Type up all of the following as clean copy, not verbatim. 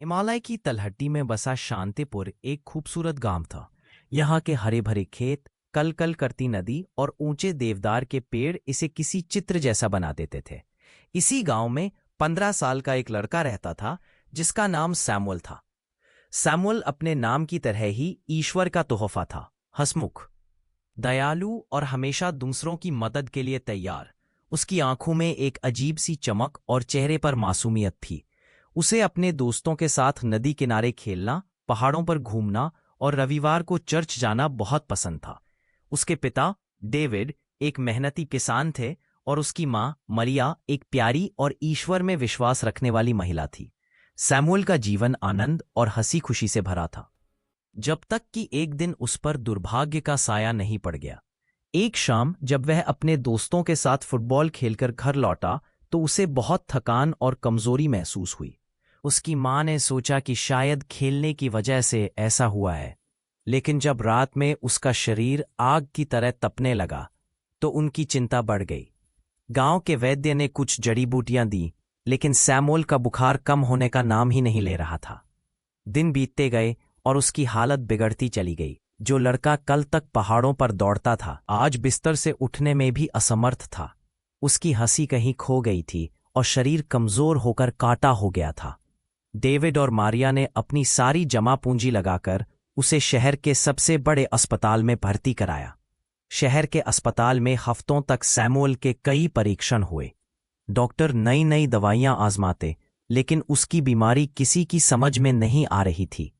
हिमालय की तलहटी में बसा शांतिपुर एक खूबसूरत गांव था। यहाँ के हरे भरे खेत, कल कल करती नदी और ऊंचे देवदार के पेड़ इसे किसी चित्र जैसा बना देते थे। इसी गांव में 15 साल का एक लड़का रहता था जिसका नाम सैमुअल था। सैमुअल अपने नाम की तरह ही ईश्वर का तोहफा था। हंसमुख, दयालु और हमेशा दूसरों की मदद के लिए तैयार। उसकी आंखों में एक अजीब सी चमक और चेहरे पर मासूमियत थी। उसे अपने दोस्तों के साथ नदी किनारे खेलना, पहाड़ों पर घूमना और रविवार को चर्च जाना बहुत पसंद था। उसके पिता डेविड एक मेहनती किसान थे और उसकी मां मरिया एक प्यारी और ईश्वर में विश्वास रखने वाली महिला थी। सैमुअल का जीवन आनंद और हंसी खुशी से भरा था, जब तक कि एक दिन उस पर दुर्भाग्य का साया नहीं पड़ गया। एक शाम जब वह अपने दोस्तों के साथ फुटबॉल खेलकर घर लौटा तो उसे बहुत थकान और कमजोरी महसूस हुई। उसकी मां ने सोचा कि शायद खेलने की वजह से ऐसा हुआ है, लेकिन जब रात में उसका शरीर आग की तरह तपने लगा तो उनकी चिंता बढ़ गई। गांव के वैद्य ने कुछ जड़ी बूटियां दी, लेकिन सैमुअल का बुखार कम होने का नाम ही नहीं ले रहा था। दिन बीतते गए और उसकी हालत बिगड़ती चली गई। जो लड़का कल तक पहाड़ों पर दौड़ता था, आज बिस्तर से उठने में भी असमर्थ था। उसकी हंसी कहीं खो गई थी और शरीर कमजोर होकर काटा हो गया था। डेविड और मारिया ने अपनी सारी जमा पूंजी लगाकर उसे शहर के सबसे बड़े अस्पताल में भर्ती कराया। शहर के अस्पताल में हफ्तों तक सैमुअल के कई परीक्षण हुए। डॉक्टर नई नई दवाइयां आजमाते, लेकिन उसकी बीमारी किसी की समझ में नहीं आ रही थी।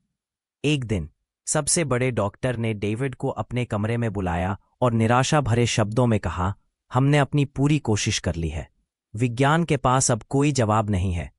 एक दिन सबसे बड़े डॉक्टर ने डेविड को अपने कमरे में बुलाया और निराशा भरे शब्दों में कहा, हमने अपनी पूरी कोशिश कर ली है। विज्ञान के पास अब कोई जवाब नहीं है।